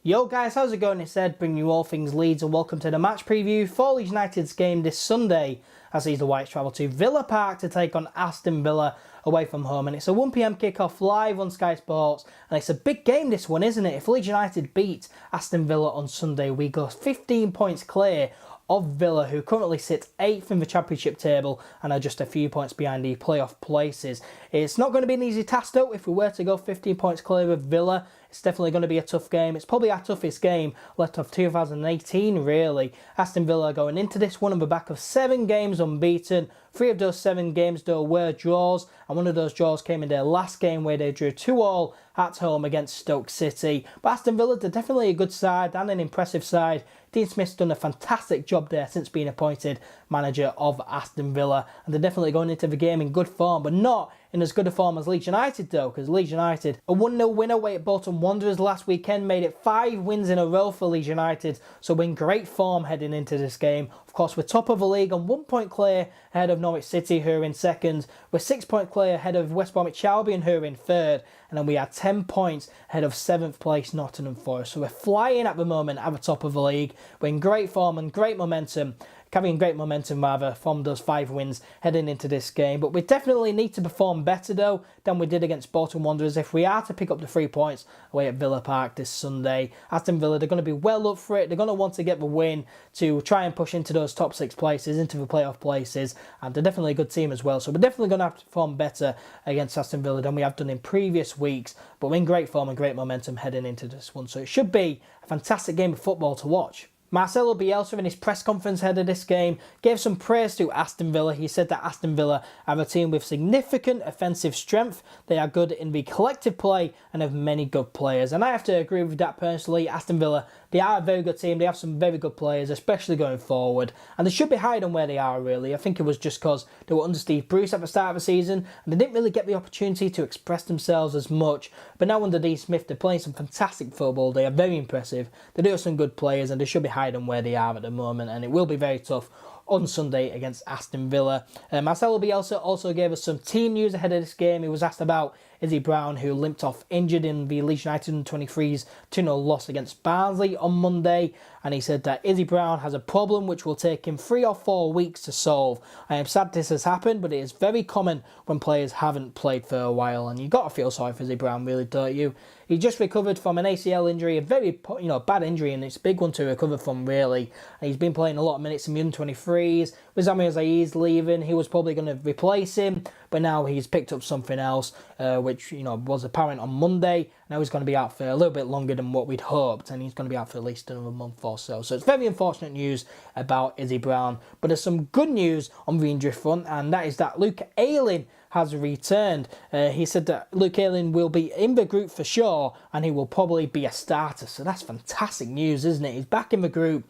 Yo guys, how's it going? It's Ed, bringing you all things Leeds, and welcome to the match preview for Leeds United's game this Sunday as the Whites travel to Villa Park to take on Aston Villa away from home. And it's a 1pm kickoff live on Sky Sports, and it's a big game this one, isn't it? If Leeds United beat Aston Villa on Sunday, we go 15 points clear of Villa, who currently sit 8th in the Championship table and are just a few points behind the playoff places. It's not going to be an easy task though. If we were to go 15 points clear of Villa, it's definitely going to be a tough game. It's probably our toughest game left of 2018, really. Aston Villa going into this one on the back of 7 games unbeaten. 3 of those 7 games though were draws, and one of those draws came in their last game where they drew 2-2 at home against Stoke City. But Aston Villa, they're definitely a good side and an impressive side. Dean Smith's done a fantastic job there since being appointed manager of Aston Villa, and they're definitely going into the game in good form, but not in as good a form as Leeds United though, because Leeds United, a 1-0 win away at Bolton Wanderers last weekend, made it 5 wins in a row for Leeds United, so we're in great form heading into this game. Of course, we're top of the league on 1 point clear ahead of Norwich City, who are in second. We're 6 point clear ahead of West Bromwich Albion, who are in third, and then we are 10 points ahead of 7th place Nottingham Forest. So we're flying at the moment at the top of the league. We're in great form and great momentum. Carrying great momentum rather from those 5 wins heading into this game. But we definitely need to perform better though than we did against Bolton Wanderers if we are to pick up the 3 points away at Villa Park this Sunday. Aston Villa, they're going to be well up for it. They're going to want to get the win to try and push into those top 6 places, into the playoff places, and they're definitely a good team as well. So we're definitely going to have to perform better against Aston Villa than we have done in previous weeks. But we're in great form and great momentum heading into this one. So it should be a fantastic game of football to watch. Marcelo Bielsa, in his press conference ahead of this game, gave some praise to Aston Villa. He said that Aston Villa are a team with significant offensive strength. They are good in the collective play and have many good players. And I have to agree with that personally. Aston Villa, they are a very good team. They have some very good players, especially going forward. And they should be higher than where they are, really. I think it was just because they were under Steve Bruce at the start of the season, and they didn't really get the opportunity to express themselves as much. But now under Dean Smith, they're playing some fantastic football. They are very impressive. They do have some good players, and they should be higher than where they are at the moment, and it will be very tough on Sunday against Aston Villa. Marcelo Bielsa also gave us some team news ahead of this game. He was asked about Izzy Brown, who limped off injured in the Leeds United under-23's 2-0 loss against Barnsley on Monday, and he said that Izzy Brown has a problem which will take him 3 or 4 weeks to solve. I am sad this has happened, but it is very common when players haven't played for a while, and you've got to feel sorry for Izzy Brown, really, don't you? He just recovered from an ACL injury, a very bad injury, and it's a big one to recover from, really. And he's been playing a lot of minutes in the under-23s. With Zamir Zaid's leaving, he was probably going to replace him, but now he's picked up something else, which was apparent on Monday. Now he's going to be out for a little bit longer than what we'd hoped, and he's going to be out for at least another month or so. So it's very unfortunate news about Izzy Brown, but there's some good news on the injury front, and that is that Luke Ayling has returned. He said that Luke Ayling will be in the group for sure, and he will probably be a starter. So that's fantastic news, isn't it? He's back in the group.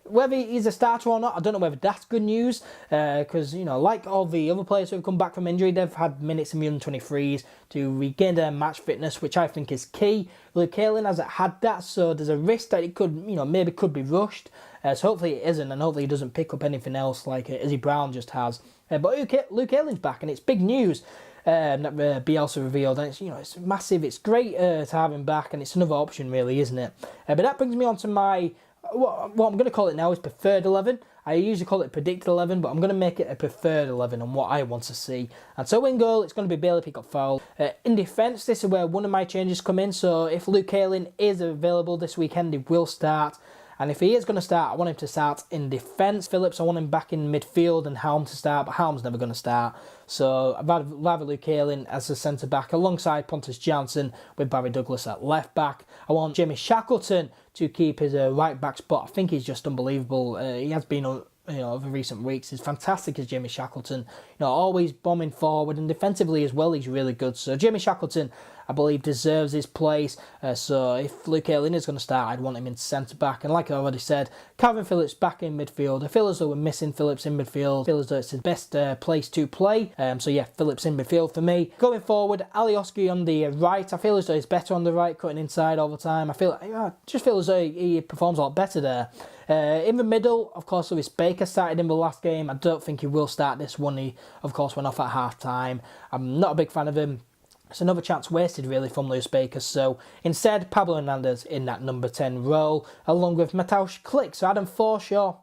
Whether he's a starter or not, I don't know whether that's good news, because, like all the other players who have come back from injury, they've had minutes in the under-23s to regain their match fitness, which I think is key. Luke Ayling hasn't had that, so there's a risk that it could, maybe could be rushed. So hopefully it isn't, and hopefully he doesn't pick up anything else like Izzy Brown just has. But Luke Ayling's back, and it's big news that Bielsa revealed, and it's massive. It's great to have him back, and it's another option, really, isn't it? But that brings me on to my what I'm going to call it now is preferred 11. I usually call it predicted 11, but I'm going to make it a preferred 11 on what I want to see. And so in goal, it's going to be Bailey Pickett-Fowle. In defence, this is where one of my changes come in. So if Luke Ayling is available this weekend, he will start. And if he is going to start, I want him to start in defence. Phillips, I want him back in midfield, and Helm to start, but Helm's never going to start. So I'd rather Luke Ayling as a centre-back alongside Pontus Jansson with Barry Douglas at left-back. I want Jamie Shackleton to keep his right-back spot. I think he's just unbelievable. He has been over recent weeks. He's fantastic as Jamie Shackleton. Always bombing forward, and defensively as well, he's really good. So Jamie Shackleton, I believe, deserves his place. So if Luke Ayling is going to start, I'd want him in centre-back. And like I already said, Calvin Phillips back in midfield. I feel as though we're missing Phillips in midfield. I feel as though it's his best place to play. So yeah, Phillips in midfield for me. Going forward, Alioski on the right. I feel as though he's better on the right, cutting inside all the time. I just feel as though he performs a lot better there. In the middle, of course, Lewis Baker started in the last game. I don't think he will start this one. He, of course, went off at half-time. I'm not a big fan of him. It's another chance wasted really from Lewis Baker. So instead, Pablo Hernandez in that number 10 role, along with Mateusz Klich. So Adam Forshaw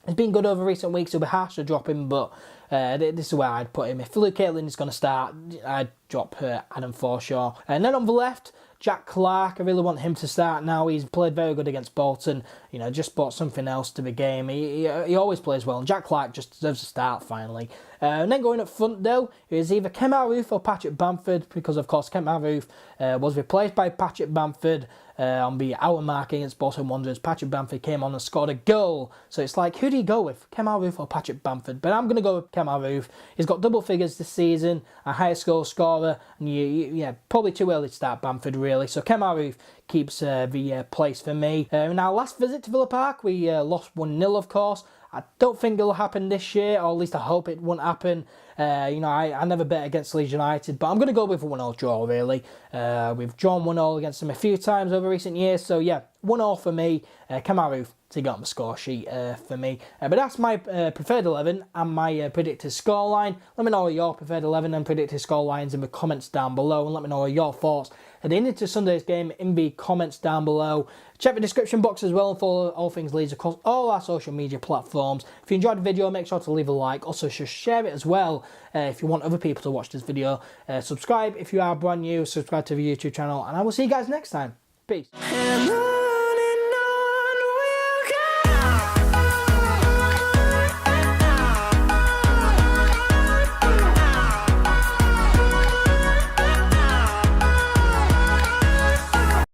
has been good over recent weeks. It'll be harsh to drop him, but this is where I'd put him. If Luke Ayling is going to start, I'd drop Adam Forshaw. And then on the left, Jack Clark, I really want him to start now. He's played very good against Bolton. You know, just brought something else to the game. He always plays well, and Jack Clark just deserves a start finally. And then going up front though, it was either Kemar Roofe or Patrick Bamford, because of course Kemar Roofe was replaced by Patrick Bamford on the hour mark against Bolton Wanderers. Patrick Bamford came on and scored a goal. So it's like, who do you go with, Kemar Roofe or Patrick Bamford? But I'm going to go with Kemar Roofe. He's got double figures this season, a highest goal scorer, and yeah, probably too early to start Bamford really. So Kemar Roofe keeps the place for me. In our last visit to Villa Park, we lost 1-0 of course. I don't think it'll happen this year, or at least I hope it won't happen. You know, I never bet against Leeds United, but I'm going to go with a 1-1 draw, really. We've drawn 1-1 against them a few times over recent years, so yeah, 1-1 for me. Kemar Roofe to get on the score sheet for me. But that's my preferred 11 and my predicted scoreline. Let me know your preferred 11 and predicted scorelines in the comments down below, and let me know your thoughts heading into Sunday's game in the comments down below. Check the description box as well and follow all things Leeds across all our social media platforms. If you enjoyed the video, make sure to leave a like. Also, just share it as well if you want other people to watch this video. Subscribe if you are brand new. Subscribe to the YouTube channel, and I will see you guys next time. Peace.